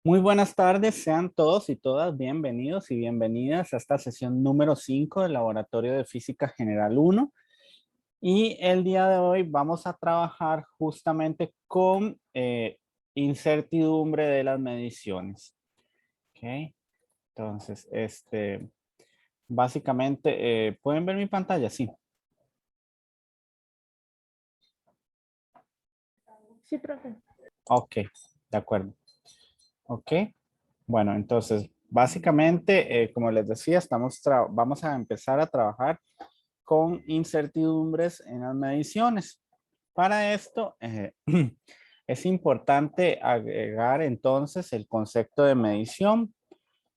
Muy buenas tardes, sean todos y todas bienvenidos y bienvenidas a esta sesión número 5 del Laboratorio de Física General 1. Y el día de hoy vamos a trabajar justamente con incertidumbre de las mediciones. ¿Ok? Entonces, básicamente, ¿pueden ver mi pantalla? Sí. Sí, profe. Ok, de acuerdo. Ok. Bueno, entonces, básicamente, como les decía, vamos a empezar a trabajar con incertidumbres en las mediciones. Para esto, es importante agregar entonces el concepto de medición.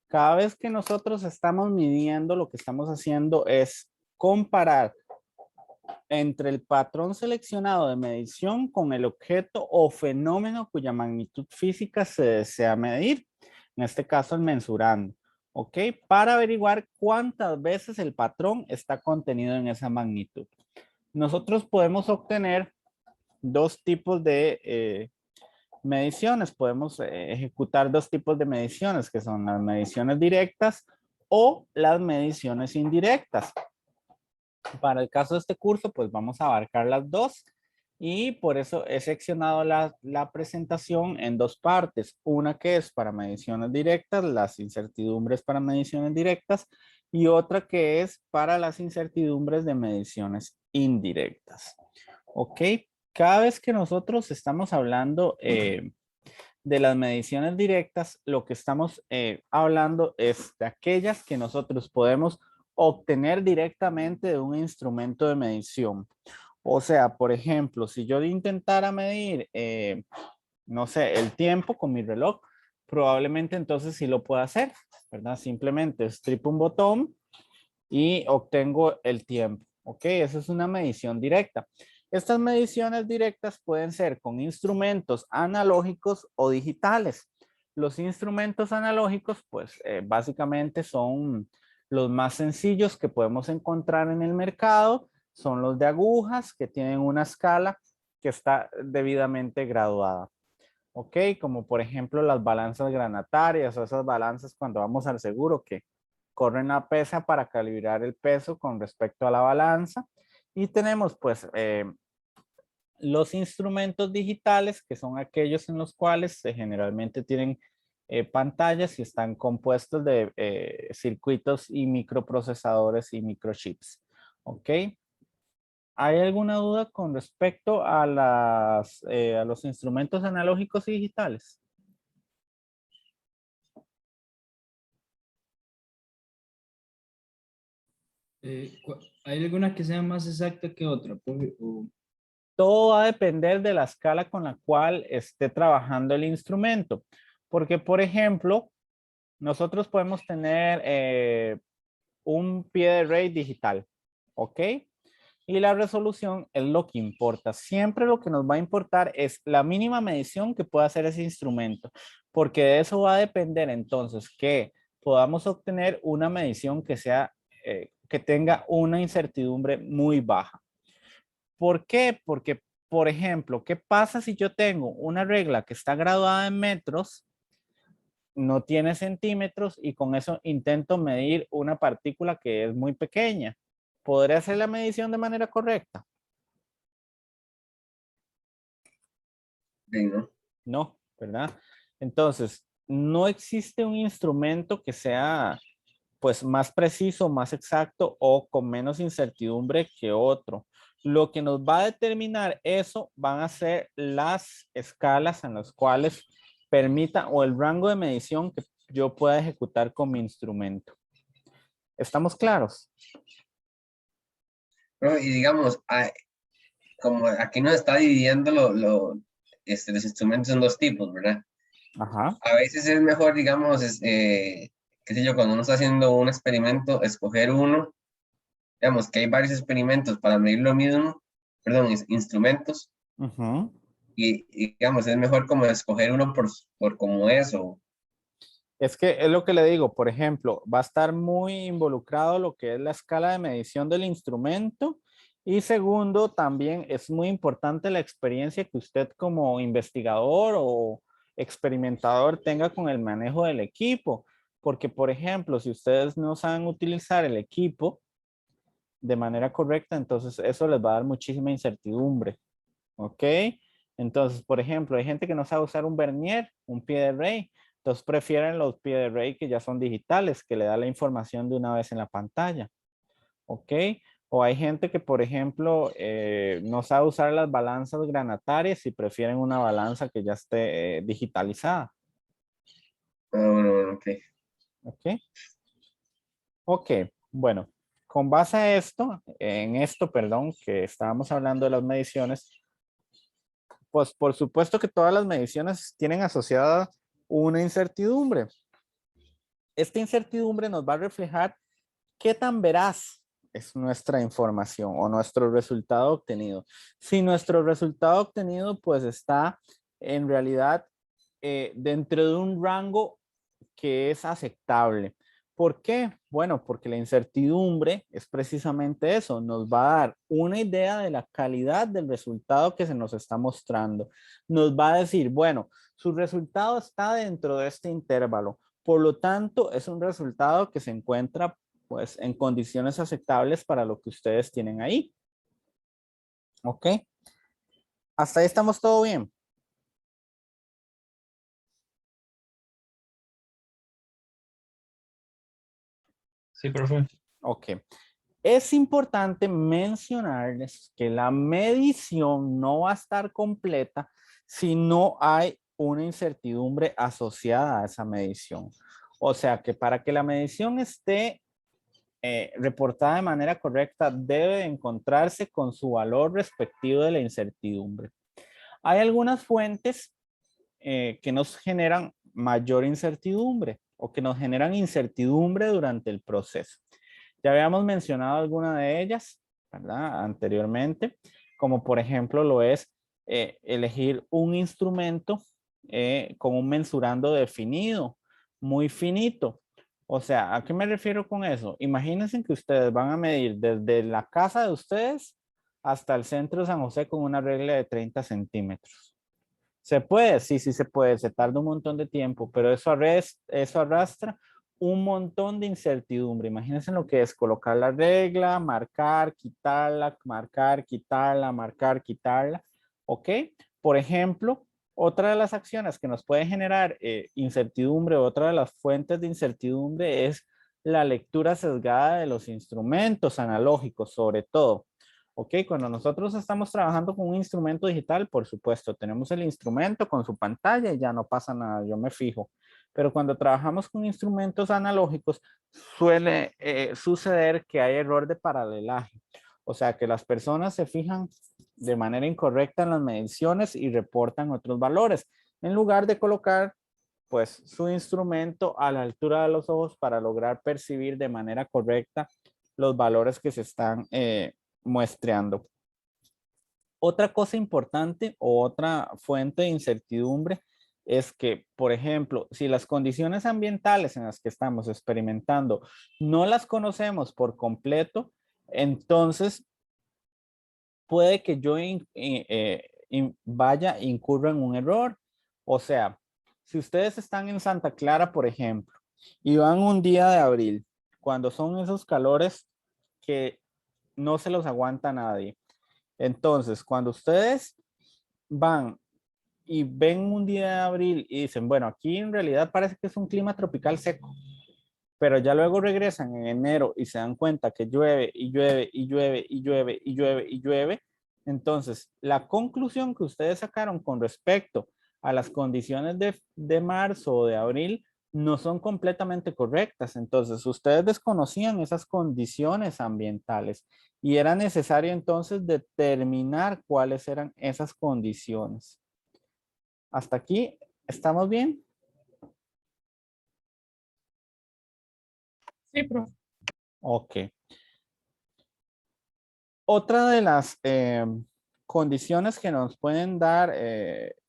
Cada vez que nosotros estamos midiendo, lo que estamos haciendo es comparar entre el patrón seleccionado de medición con el objeto o fenómeno cuya magnitud física se desea medir. En este caso, el mensurando. ¿Ok? Para averiguar cuántas veces el patrón está contenido en esa magnitud. Nosotros podemos obtener dos tipos de mediciones. Podemos ejecutar dos tipos de mediciones, que son las mediciones directas o las mediciones indirectas. Para el caso de este curso, pues vamos a abarcar las dos y por eso he seccionado la presentación en dos partes. Una que es para mediciones directas, las incertidumbres para mediciones directas, y otra que es para las incertidumbres de mediciones indirectas. ¿Ok? Cada vez que nosotros estamos hablando de las mediciones directas, lo que estamos hablando es de aquellas que nosotros podemos obtener directamente de un instrumento de medición. O sea, por ejemplo, si yo intentara medir, no sé, el tiempo con mi reloj, probablemente entonces sí lo pueda hacer, ¿verdad? Simplemente estripo un botón y obtengo el tiempo. ¿Ok? Esa es una medición directa. Estas mediciones directas pueden ser con instrumentos analógicos o digitales. Los instrumentos analógicos, pues básicamente son los más sencillos que podemos encontrar en el mercado. Son los de agujas que tienen una escala que está debidamente graduada. ¿Ok? Como por ejemplo las balanzas granatarias o esas balanzas cuando vamos al seguro que corren la pesa para calibrar el peso con respecto a la balanza. Y tenemos pues los instrumentos digitales, que son aquellos en los cuales generalmente tienen pantallas y están compuestos de circuitos y microprocesadores y microchips. ¿Ok? ¿Hay alguna duda con respecto a a los instrumentos analógicos y digitales? ¿Hay algunas que sean más exactas que otras? Todo va a depender de la escala con la cual esté trabajando el instrumento. Porque, por ejemplo, nosotros podemos tener un pie de rey digital, ¿ok? Y la resolución es lo que importa. Siempre lo que nos va a importar es la mínima medición que pueda hacer ese instrumento, porque de eso va a depender entonces que podamos obtener una medición que sea, que tenga una incertidumbre muy baja. ¿Por qué? Porque, por ejemplo, ¿qué pasa si yo tengo una regla que está graduada en metros, no tiene centímetros y con eso intento medir una partícula que es muy pequeña? ¿Podré hacer la medición de manera correcta? Sí, ¿no? No, ¿verdad? Entonces, no existe un instrumento que sea pues más preciso, más exacto o con menos incertidumbre que otro. Lo que nos va a determinar eso van a ser las escalas en las cuales permita o el rango de medición que yo pueda ejecutar con mi instrumento. ¿Estamos claros? Pero, y digamos, como aquí nos está dividiendo los instrumentos en dos tipos, ¿verdad? Ajá. A veces es mejor, digamos, qué sé yo, cuando uno está haciendo un experimento, escoger uno, digamos, que hay varios experimentos para medir lo mismo, perdón, instrumentos, Ujú. digamos, es mejor como escoger uno por como es, o Es que es lo que le digo, por ejemplo, va a estar muy involucrado lo que es la escala de medición del instrumento y segundo, también es muy importante la experiencia que usted como investigador o experimentador tenga con el manejo del equipo. Porque, por ejemplo, si ustedes no saben utilizar el equipo de manera correcta, entonces eso les va a dar muchísima incertidumbre. ¿Ok? Entonces, por ejemplo, hay gente que no sabe usar un vernier, un pie de rey. Entonces prefieren los pie de rey que ya son digitales, que le da la información de una vez en la pantalla. ¿Ok? O hay gente que, por ejemplo, no sabe usar las balanzas granatarias y prefieren una balanza que ya esté digitalizada. Bueno, ok. ¿Ok? Ok, bueno, con base a esto, perdón, que estábamos hablando de las mediciones, pues por supuesto que todas las mediciones tienen asociada una incertidumbre. Esta incertidumbre nos va a reflejar qué tan veraz es nuestra información o nuestro resultado obtenido. Si nuestro resultado obtenido pues está en realidad dentro de un rango que es aceptable. ¿Por qué? Bueno, porque la incertidumbre es precisamente eso, nos va a dar una idea de la calidad del resultado que se nos está mostrando. Nos va a decir, bueno, su resultado está dentro de este intervalo, por lo tanto, es un resultado que se encuentra pues en condiciones aceptables para lo que ustedes tienen ahí. ¿Ok? Hasta ahí estamos todo bien. Sí, profe. Ok. Es importante mencionarles que la medición no va a estar completa si no hay una incertidumbre asociada a esa medición. O sea que para que la medición esté reportada de manera correcta, debe encontrarse con su valor respectivo de la incertidumbre. Hay algunas fuentes que nos generan mayor incertidumbre o que nos generan incertidumbre durante el proceso. Ya habíamos mencionado alguna de ellas, ¿verdad? Anteriormente, como por ejemplo lo es elegir un instrumento con un mensurando definido, muy finito. O sea, ¿a qué me refiero con eso? Imagínense que ustedes van a medir desde la casa de ustedes hasta el centro de San José con una regla de 30 centímetros. ¿Se puede? Sí, sí se puede. Se tarda un montón de tiempo, pero eso arrastra un montón de incertidumbre. Imagínense lo que es colocar la regla, marcar, quitarla, marcar, quitarla, marcar, quitarla. ¿Ok? Por ejemplo, otra de las acciones que nos puede generar incertidumbre, otra de las fuentes de incertidumbre es la lectura sesgada de los instrumentos analógicos, sobre todo. Ok, cuando nosotros estamos trabajando con un instrumento digital, por supuesto, tenemos el instrumento con su pantalla y ya no pasa nada, yo me fijo. Pero cuando trabajamos con instrumentos analógicos, suele suceder que hay error de paralelaje. O sea, que las personas se fijan de manera incorrecta en las mediciones y reportan otros valores, en lugar de colocar pues su instrumento a la altura de los ojos para lograr percibir de manera correcta los valores que se están muestreando. Otra cosa importante o otra fuente de incertidumbre es que, por ejemplo, si las condiciones ambientales en las que estamos experimentando no las conocemos por completo, entonces puede que yo incurra en un error. O sea, si ustedes están en Santa Clara, por ejemplo, y van un día de abril, cuando son esos calores que no se los aguanta nadie. Entonces, cuando ustedes van y ven un día de abril y dicen, bueno, aquí en realidad parece que es un clima tropical seco, pero ya luego regresan en enero y se dan cuenta que llueve y llueve y llueve y llueve y llueve y llueve, entonces la conclusión que ustedes sacaron con respecto a las condiciones de marzo o de abril no son completamente correctas. Entonces ustedes desconocían esas condiciones ambientales y era necesario entonces determinar cuáles eran esas condiciones. ¿Hasta aquí estamos bien? Sí, profe. Ok. Otra de las condiciones que nos pueden dar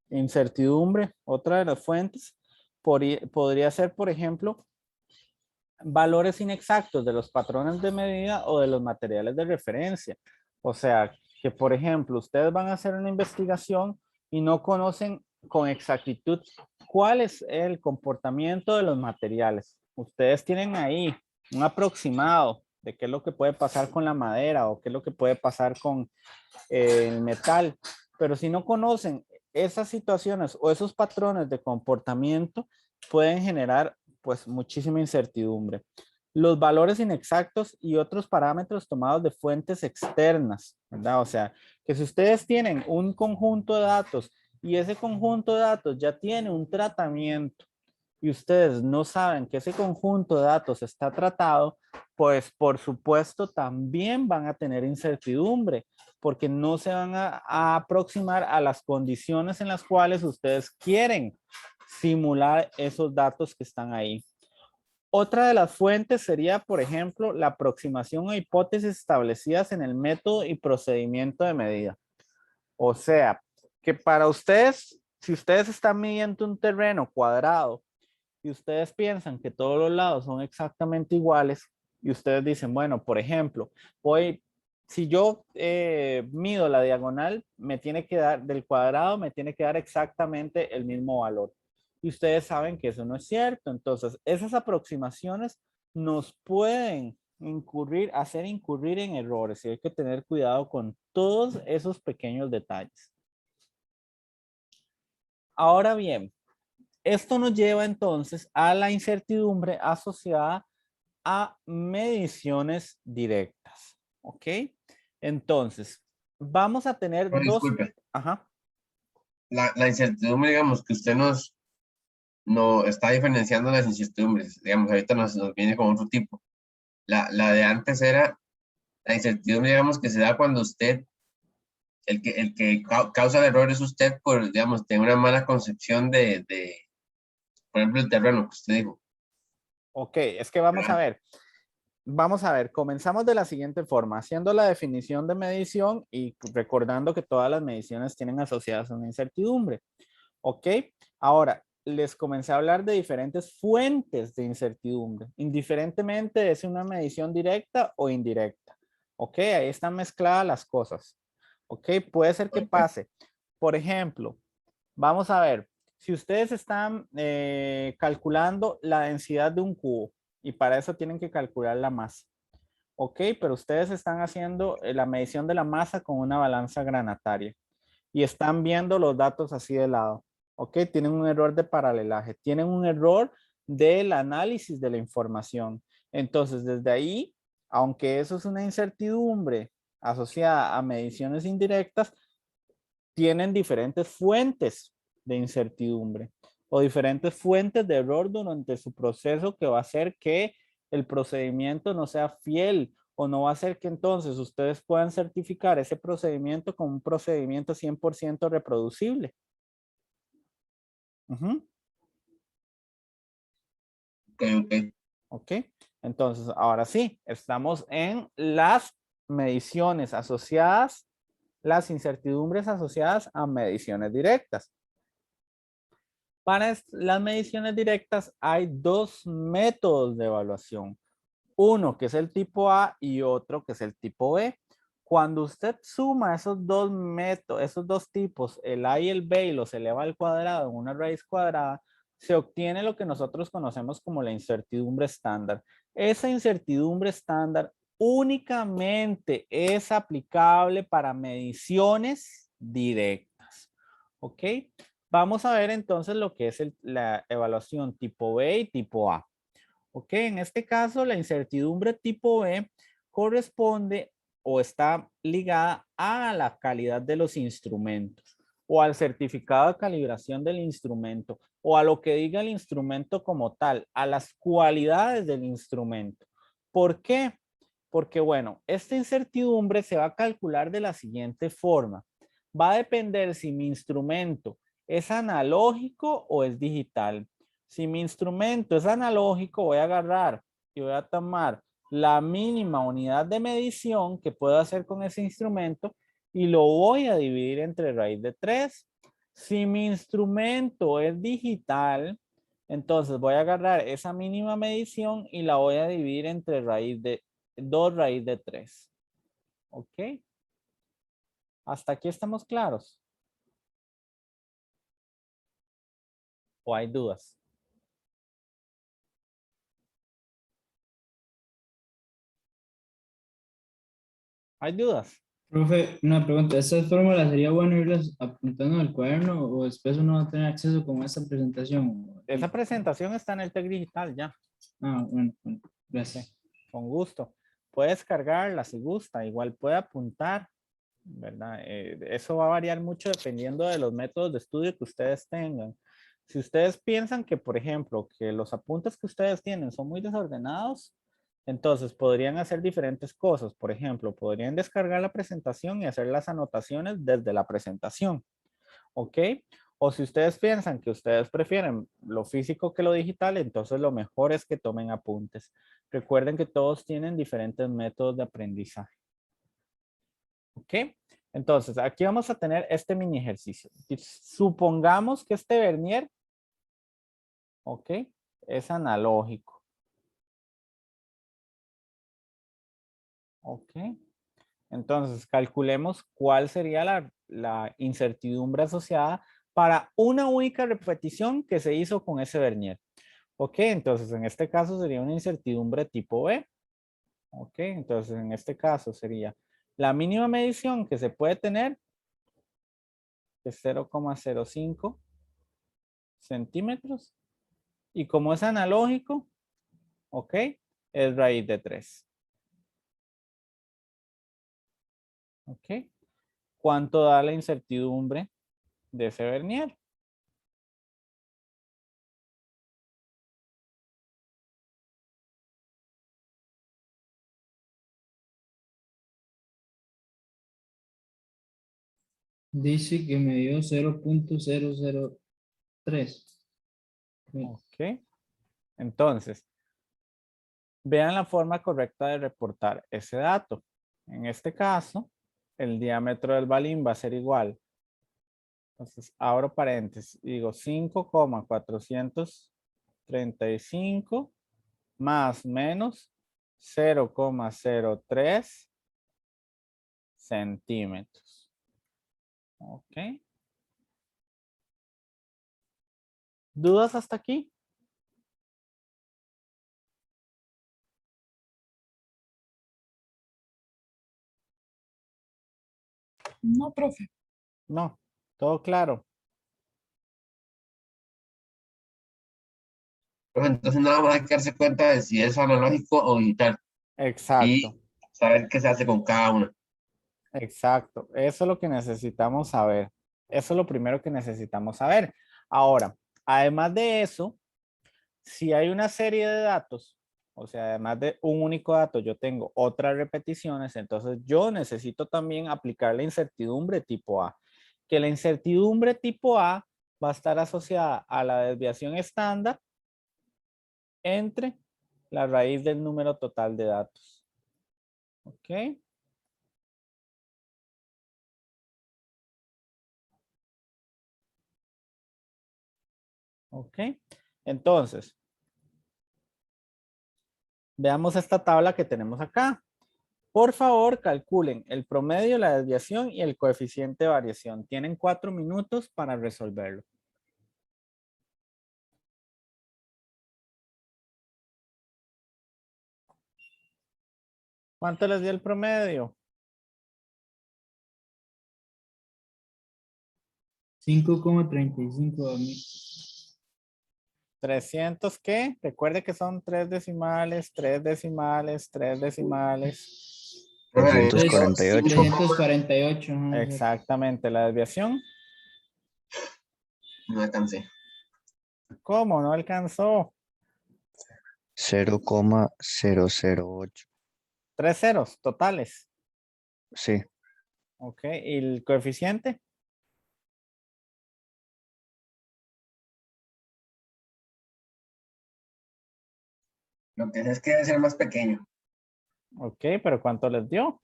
incertidumbre, otra de las fuentes, podría ser, por ejemplo, valores inexactos de los patrones de medida o de los materiales de referencia. O sea, que por ejemplo, ustedes van a hacer una investigación y no conocen con exactitud cuál es el comportamiento de los materiales. Ustedes tienen ahí un aproximado de qué es lo que puede pasar con la madera o qué es lo que puede pasar con el metal, pero si no conocen esas situaciones o esos patrones de comportamiento, pueden generar pues muchísima incertidumbre. Los valores inexactos y otros parámetros tomados de fuentes externas, ¿verdad? O sea, que si ustedes tienen un conjunto de datos y ese conjunto de datos ya tiene un tratamiento y ustedes no saben que ese conjunto de datos está tratado, pues por supuesto también van a tener incertidumbre porque no se van a aproximar a las condiciones en las cuales ustedes quieren simular esos datos que están ahí. Otra de las fuentes sería, por ejemplo, la aproximación a hipótesis establecidas en el método y procedimiento de medida. O sea, que para ustedes, si ustedes están midiendo un terreno cuadrado y ustedes piensan que todos los lados son exactamente iguales y ustedes dicen, bueno, por ejemplo, si yo mido la diagonal, me tiene que dar del cuadrado, me tiene que dar exactamente el mismo valor. Y ustedes saben que eso no es cierto. Entonces, esas aproximaciones nos pueden hacer incurrir en errores y hay que tener cuidado con todos esos pequeños detalles. Ahora bien, esto nos lleva entonces a la incertidumbre asociada a mediciones directas. ¿Ok? Entonces, vamos a tener No, dos. disculpe, Ajá. la incertidumbre, digamos, que usted no está diferenciando las incertidumbres. Digamos, ahorita nos viene con otro tipo. La de antes era la incertidumbre, digamos, que se da cuando usted, causa el error es usted por, digamos, tener una mala concepción por ejemplo, el terreno que usted dijo. Ok, es que vamos a ver. Vamos a ver, comenzamos de la siguiente forma, haciendo la definición de medición y recordando que todas las mediciones tienen asociadas una incertidumbre. Ok, ahora les comencé a hablar de diferentes fuentes de incertidumbre, indiferentemente de si una medición directa o indirecta. Ok, ahí están mezcladas las cosas. Ok, puede ser que Ok. pase. Por ejemplo, vamos a ver, si ustedes están calculando la densidad de un cubo y para eso tienen que calcular la masa. Ok, pero ustedes están haciendo la medición de la masa con una balanza granataria y están viendo los datos así de lado. Ok, tienen un error de paralelaje, tienen un error del análisis de la información. Entonces, desde ahí, aunque eso es una incertidumbre asociada a mediciones indirectas, tienen diferentes fuentes de incertidumbre o diferentes fuentes de error durante su proceso que va a hacer que el procedimiento no sea fiel o no va a hacer que entonces ustedes puedan certificar ese procedimiento como un procedimiento 100% reproducible. Ok, ok. Ok, entonces ahora sí, estamos en las mediciones asociadas, las incertidumbres asociadas a mediciones directas. Para las mediciones directas hay dos métodos de evaluación. Uno que es el tipo A y otro que es el tipo B. Cuando usted suma esos dos métodos, esos dos tipos, el A y el B, y los eleva al cuadrado en una raíz cuadrada, se obtiene lo que nosotros conocemos como la incertidumbre estándar. Esa incertidumbre estándar únicamente es aplicable para mediciones directas. ¿Ok? Vamos a ver entonces lo que es la evaluación tipo B y tipo A. Ok, en este caso la incertidumbre tipo B corresponde o está ligada a la calidad de los instrumentos o al certificado de calibración del instrumento o a lo que diga el instrumento como tal, a las cualidades del instrumento. ¿Por qué? Porque bueno, esta incertidumbre se va a calcular de la siguiente forma. Va a depender si mi instrumento es analógico o es digital. Si mi instrumento es analógico, voy a agarrar y voy a tomar la mínima unidad de medición que puedo hacer con ese instrumento y lo voy a dividir entre raíz de 3. Si mi instrumento es digital, entonces voy a agarrar esa mínima medición y la voy a dividir entre raíz de 2 raíz de 3. ¿Ok? Hasta aquí estamos claros. ¿O hay dudas? ¿Hay dudas? Profe, una pregunta, ¿estas fórmulas sería bueno irlas apuntando en el cuaderno o después uno va a tener acceso como a esta presentación? Esa presentación está en el TEC Digital ya. Ah, bueno, gracias. Con gusto. Puede descargarla si gusta. Igual puede apuntar, ¿verdad? Eso va a variar mucho dependiendo de los métodos de estudio que ustedes tengan. Si ustedes piensan que, por ejemplo, que los apuntes que ustedes tienen son muy desordenados, entonces podrían hacer diferentes cosas. Por ejemplo, podrían descargar la presentación y hacer las anotaciones desde la presentación. ¿Ok? O si ustedes piensan que ustedes prefieren lo físico que lo digital, entonces lo mejor es que tomen apuntes. Recuerden que todos tienen diferentes métodos de aprendizaje. ¿Ok? Entonces, aquí vamos a tener este mini ejercicio. Supongamos que este vernier, ¿ok? Es analógico. ¿Ok? Entonces, calculemos cuál sería la incertidumbre asociada para una única repetición que se hizo con ese vernier. Ok, entonces en este caso sería una incertidumbre tipo B. Ok, entonces en este caso sería la mínima medición que se puede tener es 0,05 centímetros. Y como es analógico, ok, es raíz de 3. Ok. ¿Cuánto da la incertidumbre de ese vernier? Dice que me dio 0.003. Ok. Entonces, vean la forma correcta de reportar ese dato. En este caso, el diámetro del balín va a ser igual. Entonces, abro paréntesis y digo 5,435 más menos 0,03 centímetros. Ok. ¿Dudas hasta aquí? No, profe. No, todo claro. Pero entonces nada más hay que darse cuenta de si es analógico o digital Exacto, y saber qué se hace con cada una. exacto. Eso es lo que necesitamos saber. Eso es lo primero que necesitamos saber. Ahora, además de eso, si hay una serie de datos, o sea, además de un único dato, yo tengo otras repeticiones, entonces yo necesito también aplicar la incertidumbre tipo A, que la incertidumbre tipo A va a estar asociada a la desviación estándar entre la raíz del número total de datos. ¿Ok? ¿Ok? Entonces, veamos esta tabla que tenemos acá. Por favor, calculen el promedio, la desviación y el coeficiente de variación. Tienen 4 minutos para resolverlo. ¿Cuánto les dio el promedio? 5,35 a mí. 300, ¿qué? Recuerde que son 3 decimales, 3 decimales, 3 decimales. Profe, ahí me dio 348. 348. Ajá, Exactamente, la desviación. No alcancé. ¿Cómo? No alcanzó. 0,008. 3 ceros totales. Sí, Ok, ¿y el coeficiente? Lo que es que debe ser más pequeño. Ok, pero ¿cuánto les dio?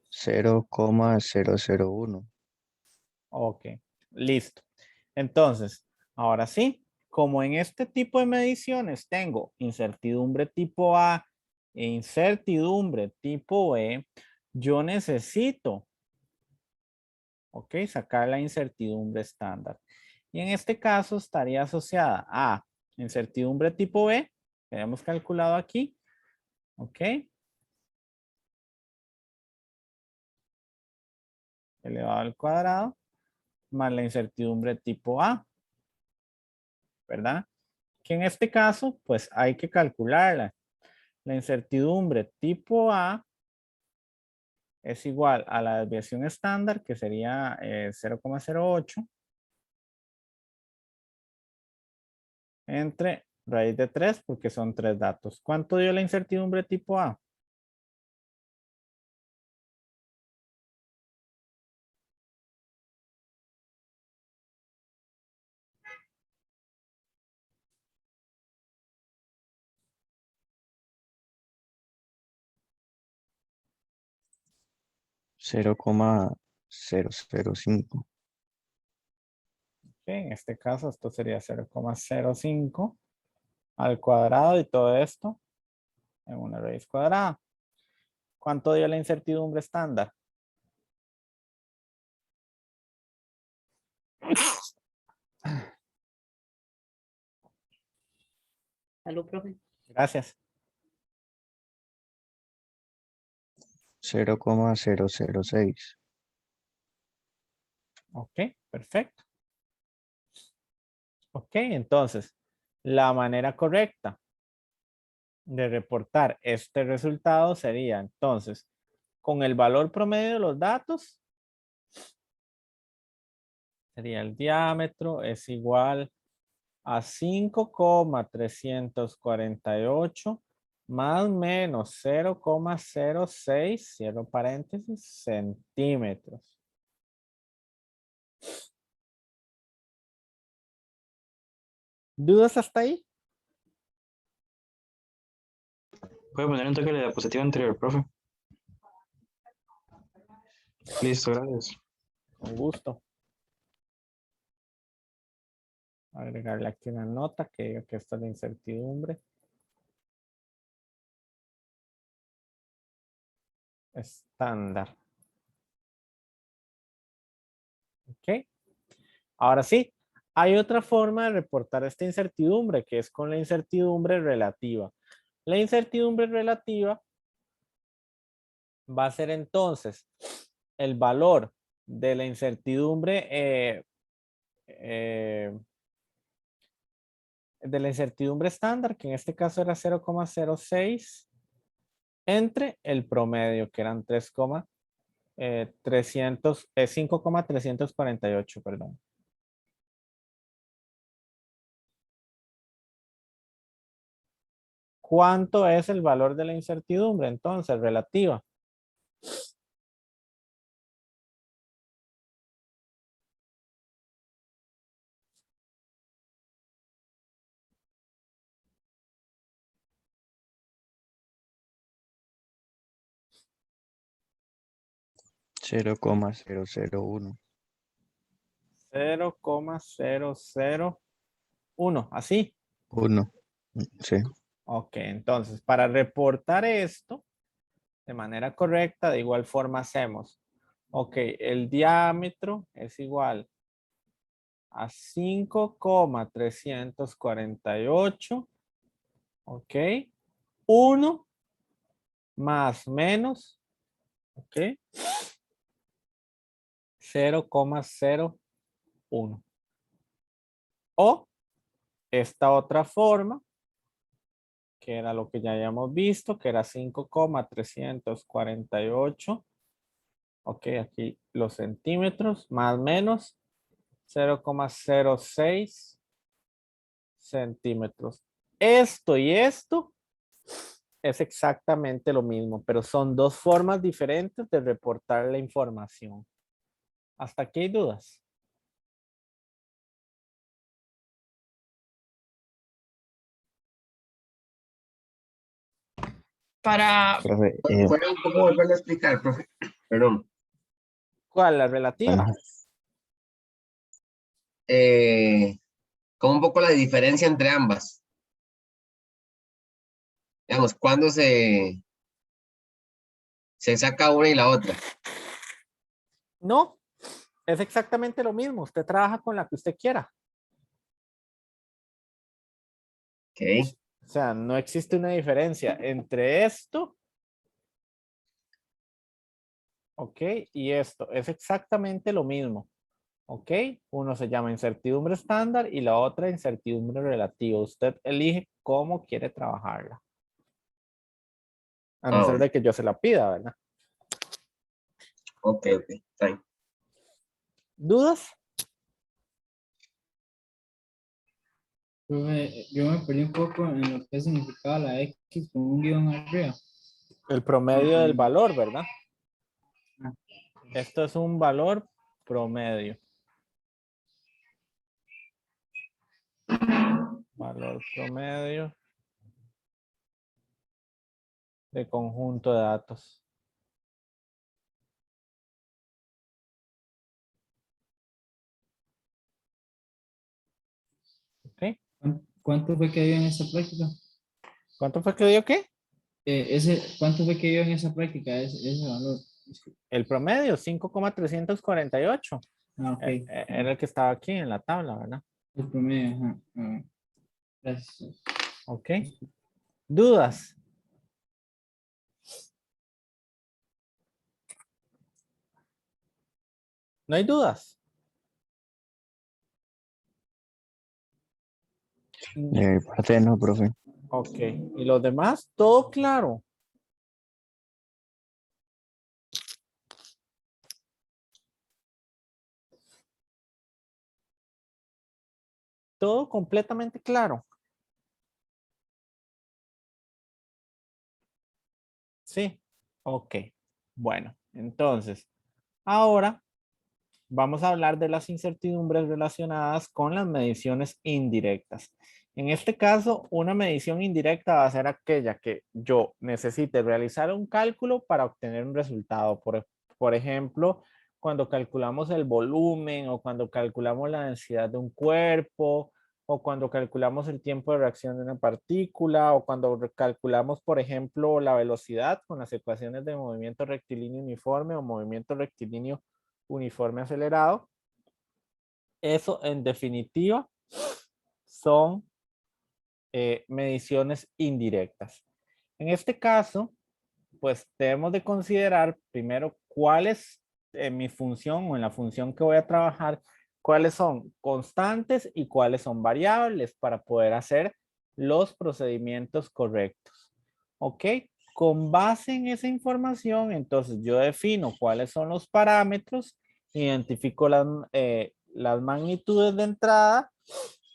0,001. Ok, listo. Entonces, ahora sí, como en este tipo de mediciones tengo incertidumbre tipo A e incertidumbre tipo B, yo necesito, ok, sacar la incertidumbre estándar. Y en este caso estaría asociada a incertidumbre tipo B, que hemos calculado aquí. ¿Ok? Elevado al cuadrado, más la incertidumbre tipo A, ¿verdad? Que en este caso, pues hay que calcularla. La incertidumbre tipo A es igual a la desviación estándar, que sería 0,08 entre raíz de 3, porque son 3 datos. ¿Cuánto dio la incertidumbre tipo A? Cero coma 005. En este caso, esto sería 0,05 al cuadrado y todo esto en una raíz cuadrada. ¿Cuánto dio la incertidumbre estándar? Salud, profe. Gracias. 0,006. Ok, perfecto. Ok, entonces, la manera correcta de reportar este resultado sería, entonces, con el valor promedio de los datos, sería el diámetro es igual a 5,348 más menos 0,06, cierro paréntesis, centímetros. ¿Dudas hasta ahí? ¿Puede poner un toque de la diapositiva anterior, profe? Listo, gracias. Con gusto. Agregarle aquí una nota que diga que esta es la incertidumbre estándar. Ok. Ahora sí, hay otra forma de reportar esta incertidumbre, que es con la incertidumbre relativa. La incertidumbre relativa va a ser entonces el valor de la incertidumbre estándar, que en este caso era 0,06, entre el promedio, que eran 5,348, perdón. ¿Cuánto es el valor de la incertidumbre? Entonces, relativa. Cero coma 001. 0,001. Así. 1. Sí. Ok, entonces, para reportar esto de manera correcta, de igual forma hacemos. Ok, el diámetro es igual a 5,348. Ok. 1 más menos. Ok. 0,01. O esta otra forma, que era lo que ya habíamos visto, que era 5,348. Ok, aquí los centímetros, más menos 0,06 centímetros. Esto y esto es exactamente lo mismo, pero son dos formas diferentes de reportar la información. ¿Hasta aquí hay dudas? Para, Profe, ¿Puede un poco volverlo a explicar, profe? Perdón. ¿Cuál? La relativa. ajá, Como un poco la diferencia entre ambas. Digamos, ¿cuándo se saca una y la otra? No, es exactamente lo mismo. Usted trabaja con la que usted quiera. Ok. O sea, no existe una diferencia entre esto, ok, y esto. Es exactamente lo mismo, ok. Uno se llama incertidumbre estándar y la otra incertidumbre relativa. Usted elige cómo quiere trabajarla. A no ser bueno. de que yo se la pida, ¿verdad? Ok, ok. Está bien. ¿Dudas? Profe, yo me perdí un poco en lo que significaba la X con un guión arriba. El promedio del valor, ¿verdad? Ah. Esto es un valor promedio. Valor promedio de conjunto de datos. ¿Ok? ¿Cuánto fue que dio en esa práctica? ¿Cuánto fue que dio qué? ¿Cuánto fue que dio en esa práctica ese valor? El promedio, 5,348. Ah, ok. Era el que estaba aquí en la tabla, ¿verdad? El promedio, ajá. Ah, gracias. ¿Ok? ¿Dudas? ¿No hay dudas? De mi parte no, profe. Ok. ¿Y los demás? Todo claro. Todo completamente claro. Sí. Ok. Bueno, entonces, ahora vamos a hablar de las incertidumbres relacionadas con las mediciones indirectas. En este caso, una medición indirecta va a ser aquella que yo necesite realizar un cálculo para obtener un resultado. Por ejemplo, cuando calculamos el volumen o cuando calculamos la densidad de un cuerpo o cuando calculamos el tiempo de reacción de una partícula o cuando calculamos, por ejemplo, la velocidad con las ecuaciones de movimiento rectilíneo uniforme o movimiento rectilíneo uniforme acelerado. Eso en definitiva son mediciones indirectas. En este caso, pues debemos de considerar primero cuál es mi función o en la función que voy a trabajar, cuáles son constantes y cuáles son variables para poder hacer los procedimientos correctos. ¿Ok? Con base en esa información, entonces yo defino cuáles son los parámetros, identifico las magnitudes de entrada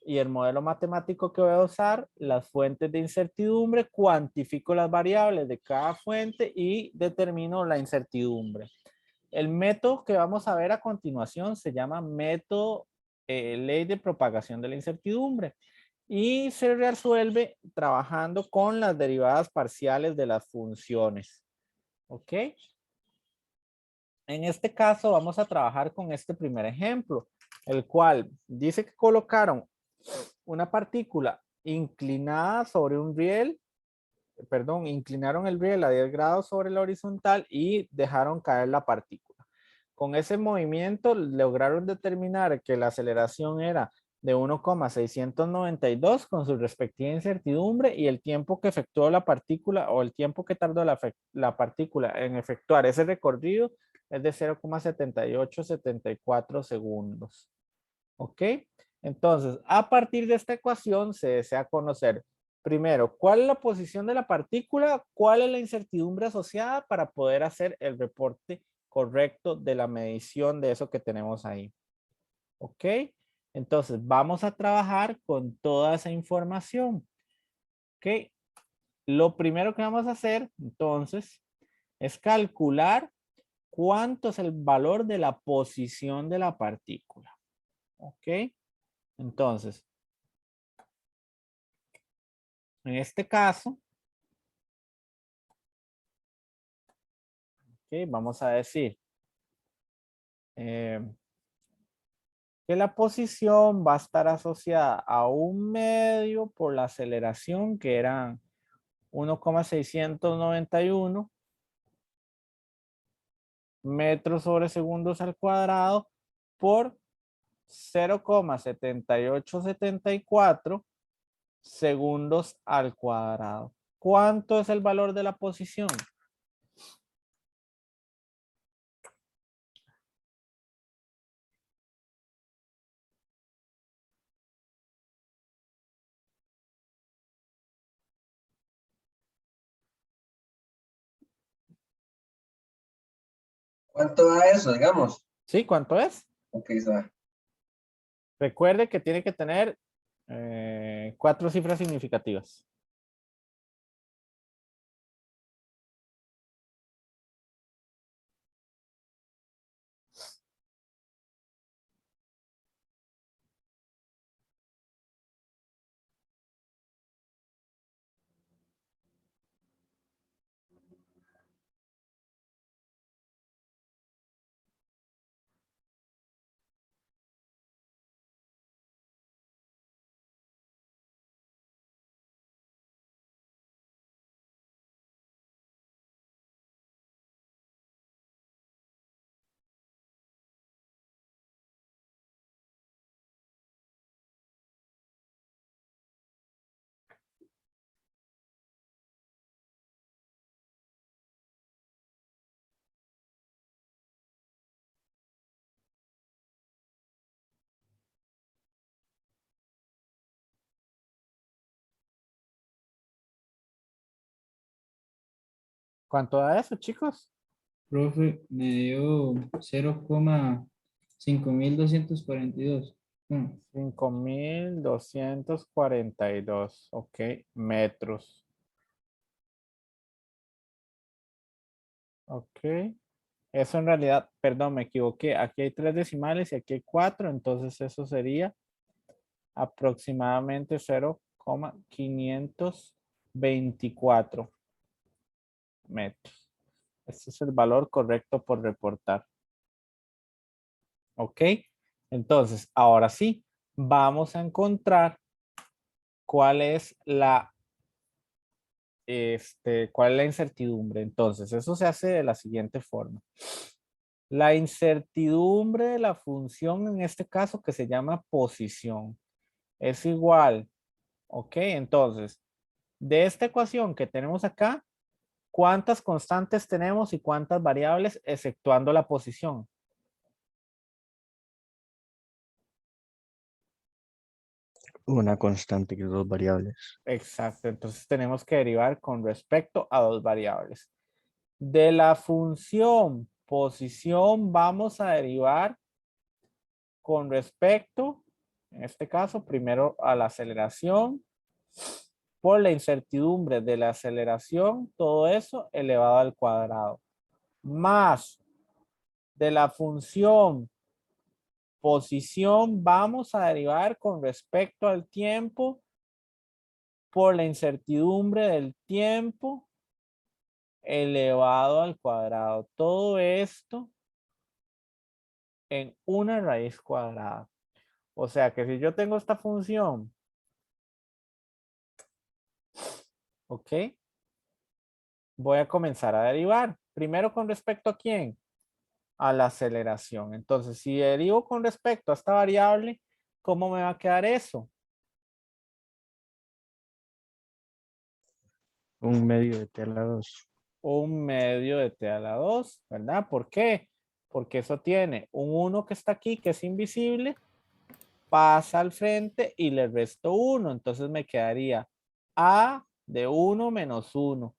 y el modelo matemático que voy a usar, las fuentes de incertidumbre, cuantifico las variables de cada fuente y determino la incertidumbre. El método que vamos a ver a continuación se llama método ley de propagación de la incertidumbre y se resuelve trabajando con las derivadas parciales de las funciones. ¿Ok? En este caso vamos a trabajar con este primer ejemplo, el cual dice que colocaron una partícula inclinada sobre un riel, perdón, inclinaron el riel a 10 grados sobre la horizontal y dejaron caer la partícula. Con ese movimiento lograron determinar que la aceleración era de 1,692 con su respectiva incertidumbre y el tiempo que efectuó la partícula o el tiempo que tardó la partícula en efectuar ese recorrido es de 0,7874 segundos. ¿Ok? Entonces, a partir de esta ecuación se desea conocer, primero, cuál es la posición de la partícula, cuál es la incertidumbre asociada para poder hacer el reporte correcto de la medición de eso que tenemos ahí. ¿Ok? Entonces, vamos a trabajar con toda esa información. ¿Ok? Lo primero que vamos a hacer, entonces, es calcular cuánto es el valor de la posición de la partícula. ¿Ok? Entonces, en este caso, okay, vamos a decir que la posición va a estar asociada a un medio por la aceleración que eran 1,691 metros sobre segundos al cuadrado por 0,7874 segundos al cuadrado. ¿Cuánto es el valor de la posición? ¿Cuánto da eso, digamos? ¿Sí? ¿Cuánto es? Ok, está. Recuerde que tiene que tener 4 cifras significativas. ¿Cuánto da eso, chicos? Profe, me dio 0,5242. 5.242, ok, metros. Ok. Eso en realidad, perdón, me equivoqué. Aquí hay 3 decimales y aquí hay 4, entonces eso sería aproximadamente 0,524 metros. Este es el valor correcto por reportar. Ok. Entonces, ahora sí, vamos a encontrar cuál es cuál es la incertidumbre. Entonces, eso se hace de la siguiente forma. La incertidumbre de la función, en este caso, que se llama posición, es igual. Ok, entonces, de esta ecuación que tenemos acá, ¿cuántas constantes tenemos y cuántas variables exceptuando la posición? Una constante que 2 variables. Exacto, entonces tenemos que derivar con respecto a 2 variables. De la función posición vamos a derivar con respecto, en este caso, primero a la aceleración, por la incertidumbre de la aceleración, todo eso elevado al cuadrado, más de la función posición vamos a derivar con respecto al tiempo por la incertidumbre del tiempo elevado al cuadrado. Todo esto en una raíz cuadrada. O sea que si yo tengo esta función, ¿ok? Voy a comenzar a derivar. Primero con respecto a quién? A la aceleración. Entonces, si derivo con respecto a esta variable, ¿cómo me va a quedar eso? Un medio de t a la 2. Un medio de t a la 2, ¿verdad? ¿Por qué? Porque eso tiene un 1 que está aquí, que es invisible, pasa al frente y le resto 1. Entonces me quedaría a de 1 menos 1.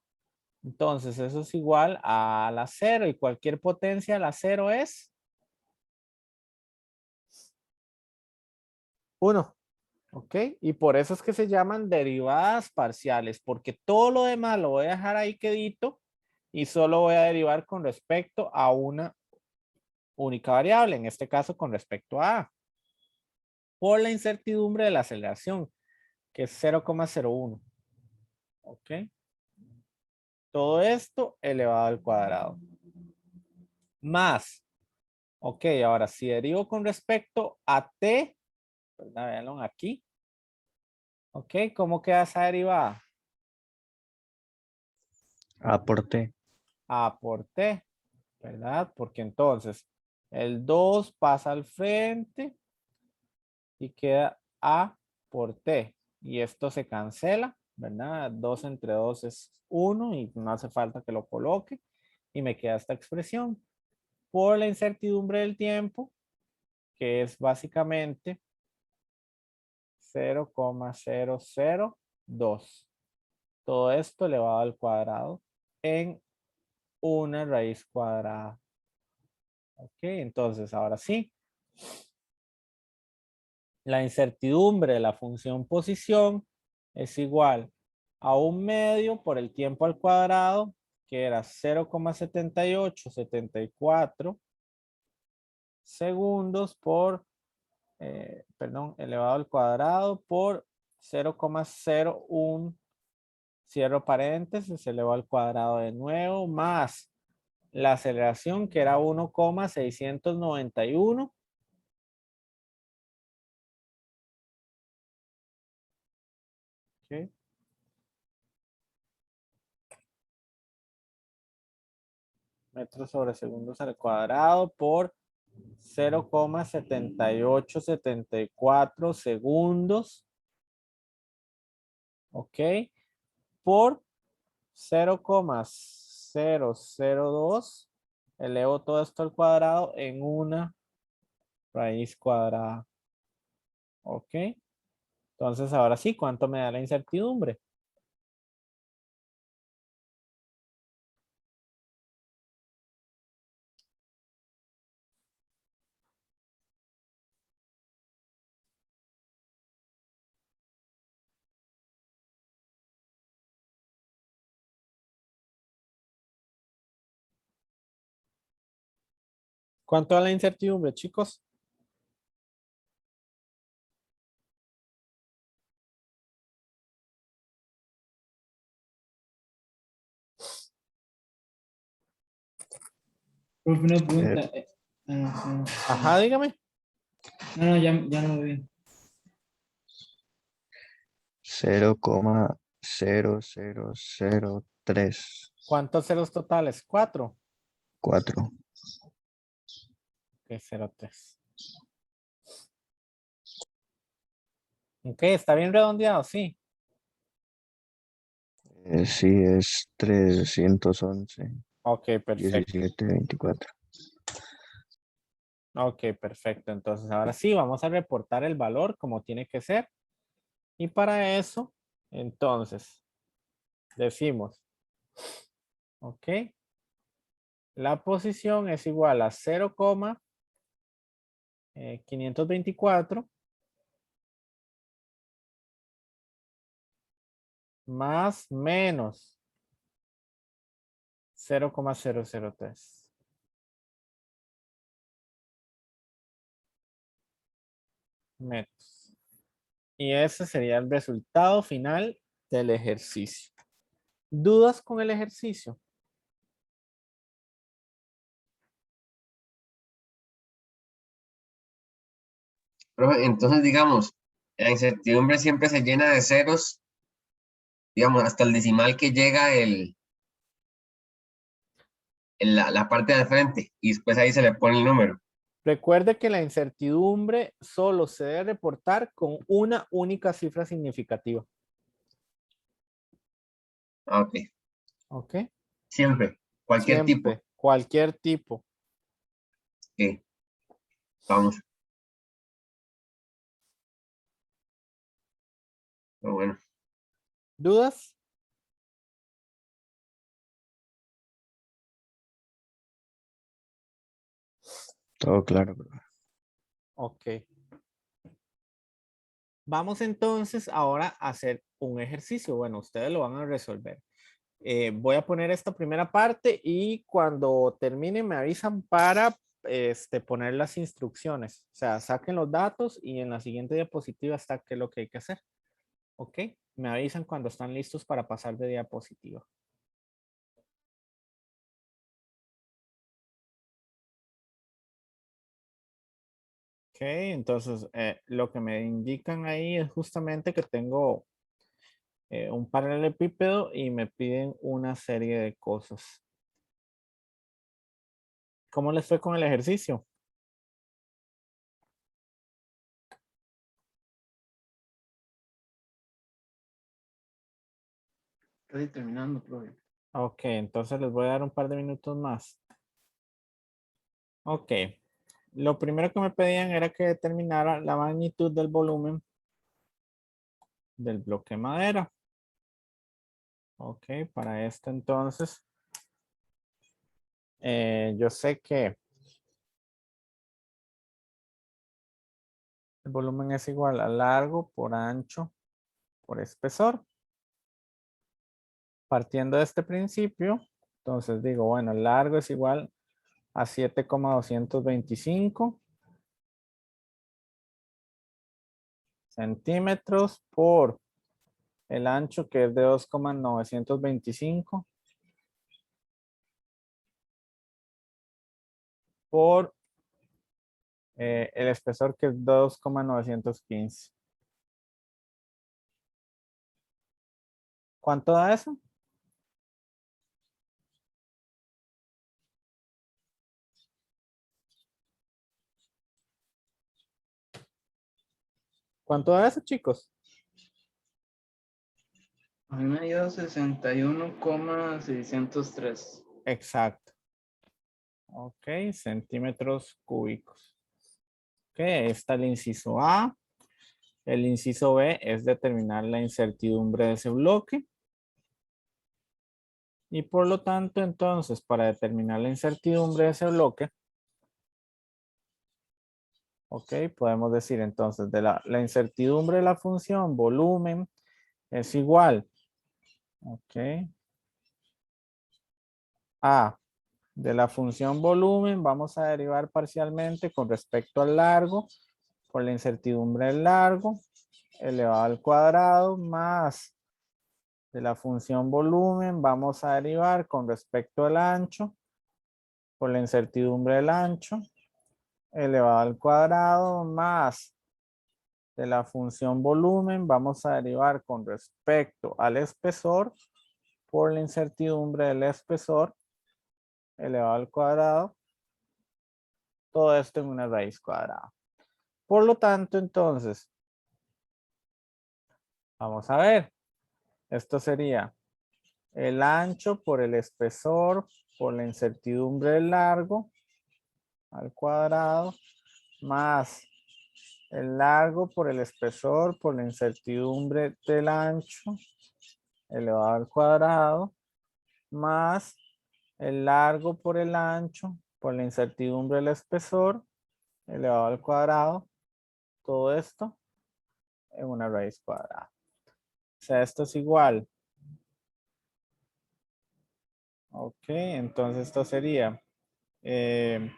Entonces eso es igual a la 0 y cualquier potencia a la 0 es 1. ¿Ok? Y por eso es que se llaman derivadas parciales, porque todo lo demás lo voy a dejar ahí quedito y solo voy a derivar con respecto a una única variable, en este caso con respecto a A, por la incertidumbre de la aceleración, que es 0,01. ¿Ok? Todo esto elevado al cuadrado. Más. Ok, ahora si derivo con respecto a t, ¿verdad? Véanlo aquí. Ok, ¿cómo queda esa derivada? A por t. A por t, ¿verdad? Porque entonces el 2 pasa al frente y queda a por t. y esto se cancela, ¿verdad? 2 entre 2 es 1 y no hace falta que lo coloque. Y me queda esta expresión. Por la incertidumbre del tiempo, que es básicamente 0,002. Todo esto elevado al cuadrado en una raíz cuadrada. Ok, entonces ahora sí. La incertidumbre de la función posición es igual a 1/2 por el tiempo al cuadrado, que era 0,7874 segundos por, perdón, elevado al cuadrado por 0,01, cierro paréntesis, elevado al cuadrado de nuevo, más la aceleración que era 1,691. Okay. Metros sobre segundos al cuadrado por 0,7874 segundos. Ok. Por 0,002. Elevo todo esto al cuadrado en una raíz cuadrada. Ok. Entonces, ahora sí, ¿cuánto me da la incertidumbre? ¿Cuánto da la incertidumbre, chicos? Profe, una pregunta. Ajá, dígame. No, ya no lo vi. 0,0003. ¿Cuántos ceros totales? 4. 4. Ok, 0,3. Ok, está bien redondeado, sí. Sí, es 311, Ok, perfecto. 17, 24. Ok, perfecto. Entonces, ahora sí, vamos a reportar el valor como tiene que ser. Y para eso, entonces, decimos, ok, la posición es igual a 0,524 más menos 0,003. Metros. Y ese sería el resultado final del ejercicio. ¿Dudas con el ejercicio? Profe, entonces, digamos, la incertidumbre siempre se llena de ceros, digamos, hasta el decimal que llega la parte de frente y después ahí se le pone el número. Recuerde que la incertidumbre solo se debe reportar con una única cifra significativa. Ah, ok. ¿Ok? Siempre, cualquier tipo. Siempre, cualquier tipo. Ok, vamos. Pero bueno, ¿Dudas? Todo claro, profe. Ok. Vamos entonces ahora a hacer un ejercicio. Bueno, ustedes lo van a resolver. Voy a poner esta primera parte y cuando termine me avisan para poner las instrucciones. O sea, saquen los datos y en la siguiente diapositiva está qué es lo que hay que hacer. ¿Ok? Me avisan cuando están listos para pasar de diapositiva. Ok, entonces lo que me indican ahí es justamente que tengo un paralelepípedo y me piden una serie de cosas. ¿Cómo les fue con el ejercicio? Casi terminando, profe. Ok, entonces les voy a dar un par de minutos más. Ok. Lo primero que me pedían era que determinara la magnitud del volumen del bloque madera. Ok, para esto entonces, yo sé que el volumen es igual a largo por ancho por espesor. Partiendo de este principio, entonces digo, bueno, el largo es igual a 7,225 centímetros por el ancho que es de 2,925 por el espesor que es 2,915. ¿Cuánto da eso? ¿Cuánto da eso, chicos? A mí me dio 61,603. Exacto. Ok, centímetros cúbicos. Ok, ahí está el inciso A. El inciso B es determinar la incertidumbre de ese bloque. Y por lo tanto, entonces, para determinar la incertidumbre de ese bloque, ok, podemos decir entonces de la incertidumbre de la función volumen es igual, ok, a de la función volumen vamos a derivar parcialmente con respecto al largo por la incertidumbre del largo elevado al cuadrado más de la función volumen vamos a derivar con respecto al ancho por la incertidumbre del ancho elevado al cuadrado más de la función volumen vamos a derivar con respecto al espesor por la incertidumbre del espesor elevado al cuadrado. Todo esto en una raíz cuadrada. Por lo tanto, entonces, vamos a ver. Esto sería el ancho por el espesor por la incertidumbre del largo al cuadrado más el largo por el espesor por la incertidumbre del ancho elevado al cuadrado más el largo por el ancho por la incertidumbre del espesor elevado al cuadrado. Todo esto en una raíz cuadrada. O sea, esto es igual. Ok, entonces esto sería el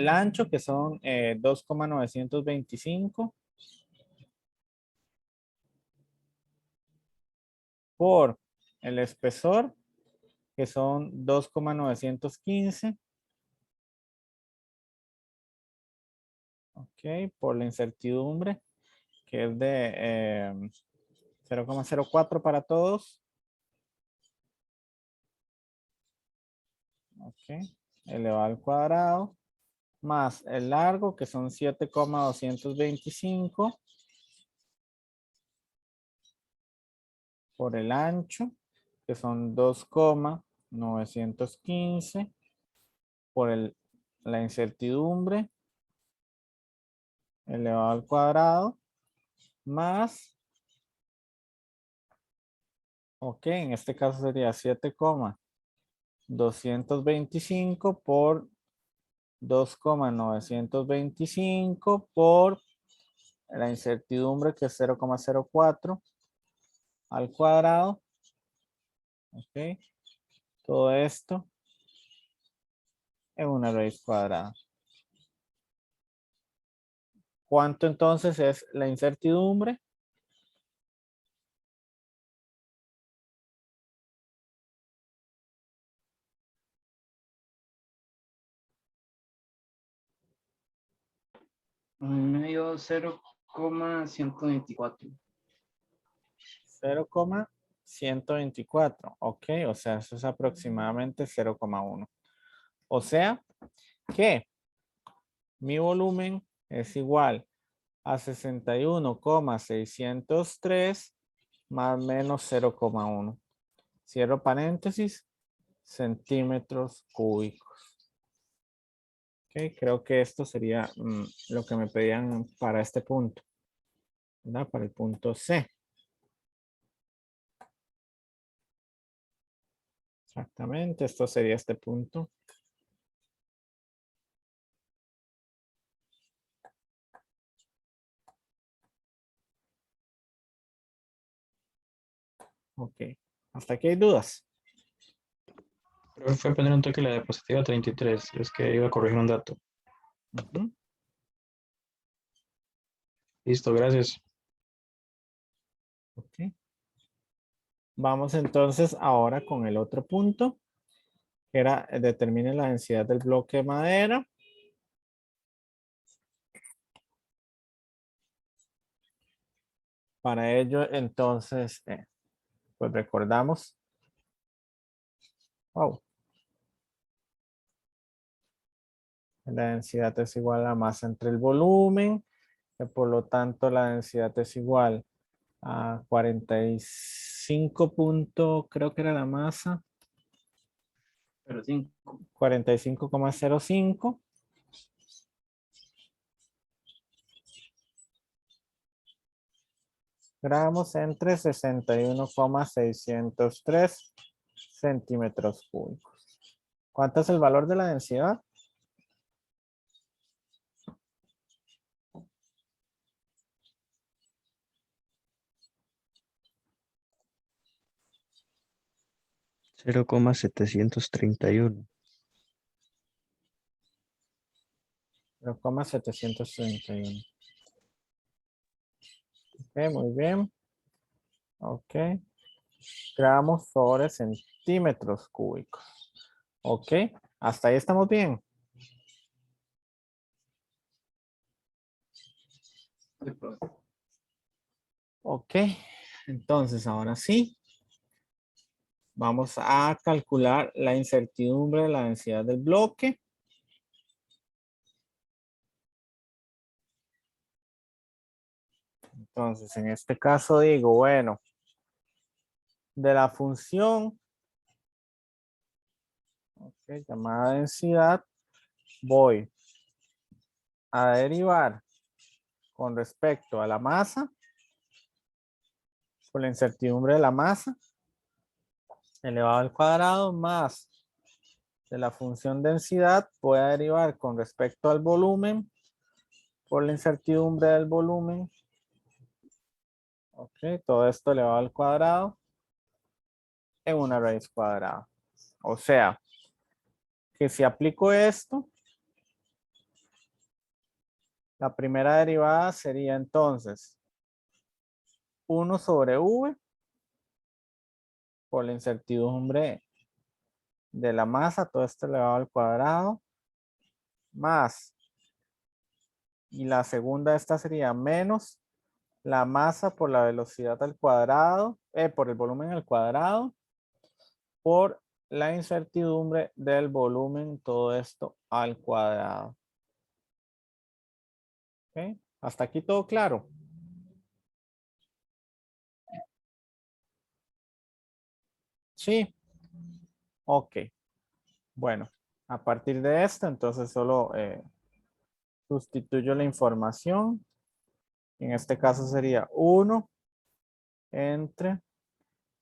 ancho que son 2,925 por el espesor que son 2,915. Ok, por la incertidumbre que es de 0,04 para todos. Ok, elevado al cuadrado más el largo que son 7,225 por el ancho que son 2,915 por la incertidumbre elevado al cuadrado más, ok, en este caso sería 7,225 por 2,925 por la incertidumbre que es 0,04 al cuadrado. Ok. Todo esto en una raíz cuadrada. ¿Cuánto entonces es la incertidumbre? A mí me dio 0,124. 0,124. Ok, o sea, eso es aproximadamente 0,1. O sea que mi volumen es igual a 61,603 más menos 0,1. cierro paréntesis, centímetros cúbicos. Ok, creo que esto sería lo que me pedían para este punto, ¿verdad? Para el punto C. Exactamente, esto sería este punto. Ok, hasta aquí hay dudas. Profe, fue poner un toque la diapositiva 33. Es que iba a corregir un dato. Ujú. Listo, gracias. Ok. Vamos entonces ahora con el otro punto, que era determine la densidad del bloque de madera. Para ello, entonces, pues recordamos. Wow. La densidad es igual a la masa entre el volumen, que por lo tanto la densidad es igual a 45 punto, creo que era la masa, 45,05 gramos entre 61,603 centímetros cúbicos. ¿Cuánto es el valor de la densidad? 0,731. 0,731. Ok, muy bien. Ok. Gramos sobre centímetros cúbicos. Ok. Hasta ahí estamos bien. Ok. Entonces, ahora sí. Vamos a calcular la incertidumbre de la densidad del bloque. Entonces, en este caso digo, bueno, de la función llamada densidad, voy a derivar con respecto a la masa, por la incertidumbre de la masa, elevado al cuadrado, más de la función densidad, voy a derivar con respecto al volumen, por la incertidumbre del volumen. Ok, todo esto elevado al cuadrado en una raíz cuadrada. O sea, que si aplico esto, la primera derivada sería entonces 1 sobre v por la incertidumbre de la masa, todo esto elevado al cuadrado, más, y la segunda esta sería menos la masa por la velocidad al cuadrado, por el volumen al cuadrado, por la incertidumbre del volumen, todo esto al cuadrado. ¿Ok? Hasta aquí todo claro. Sí. Ok. Bueno, a partir de esto, entonces solo sustituyo la información. En este caso sería 1 entre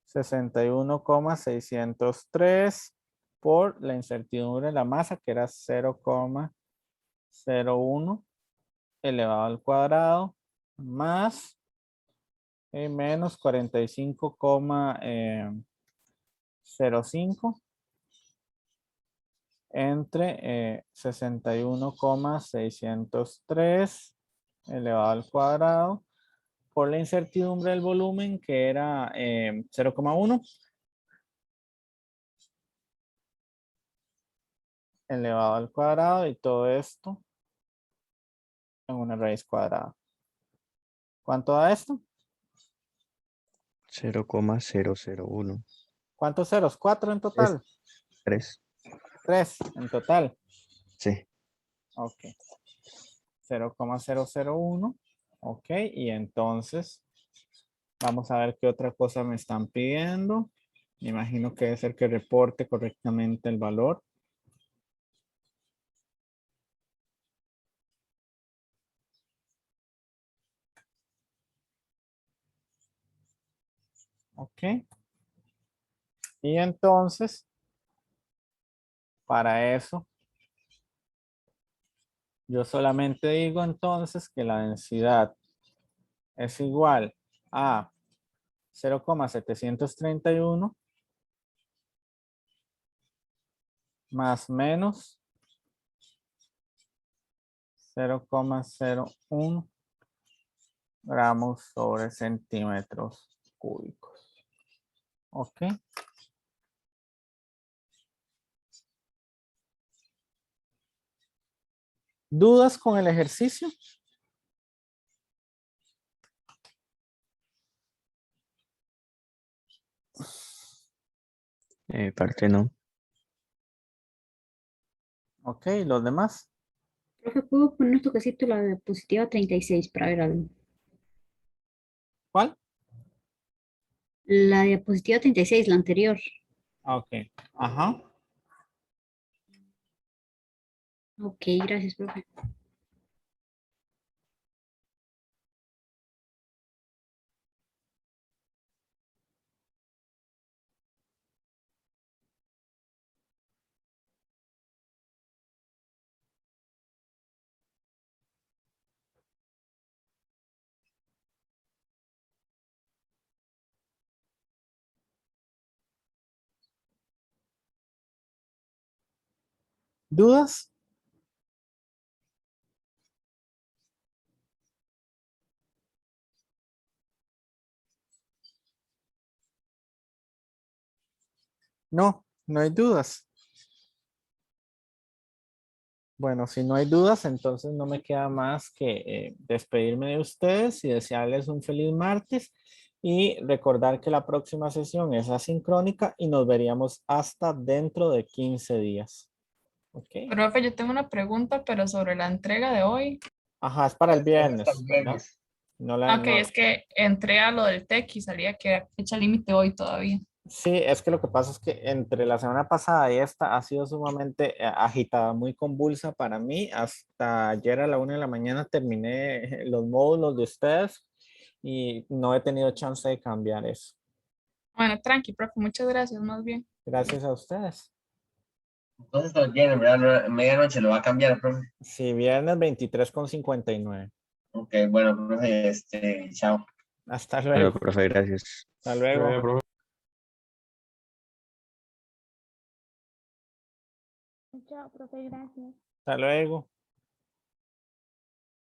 61,603 por la incertidumbre de la masa, que era 0,01 elevado al cuadrado, más menos 45,05 entre 61,603 elevado al cuadrado por la incertidumbre del volumen, que era 0,1 elevado al cuadrado, y todo esto en una raíz cuadrada. ¿Cuánto da esto? 0,001. ¿Cuántos ceros? 4 en total. 3. 3 en total. Sí. Ok. 0,001. Ok. Y entonces vamos a ver qué otra cosa me están pidiendo. Me imagino que debe ser que reporte correctamente el valor. Ok. Y entonces, para eso, yo solamente digo entonces que la densidad es igual a 0,731 más menos 0,01 gramos sobre centímetros cúbicos. Ok. ¿Dudas con el ejercicio? Parte no. Ok, ¿los demás? Profe, ¿puedo poner un toquecito la diapositiva 36 para ver algo? ¿Cuál? La diapositiva 36, la anterior. Ah, ok. Ajá. Ok, gracias, profe. ¿Dudas? No, no hay dudas. Bueno, si no hay dudas, entonces no me queda más que despedirme de ustedes y desearles un feliz martes y recordar que la próxima sesión es asincrónica y nos veríamos hasta dentro de 15 días. ¿Ok? Profe, yo tengo una pregunta, pero sobre la entrega de hoy. Ajá, es para el Hasta el viernes. viernes. No la, Ok, no- es que entré a lo del TEC y salía que era fecha límite hoy todavía. Sí, es que lo que pasa es que entre la semana pasada y esta ha sido sumamente agitada, muy convulsa para mí. Hasta ayer a la 1 de la mañana terminé los módulos de ustedes y no he tenido chance de cambiar eso. Bueno, tranqui, profe, muchas gracias, más bien. Gracias a ustedes. Entonces, hasta el viernes, ¿verdad? Medianoche lo va a cambiar, profe. Sí, viernes 23:59. Ok, bueno, profe, chao. Hasta Bueno, luego. profe, gracias. Hasta luego. Profe. Chao, profe, gracias. Hasta luego.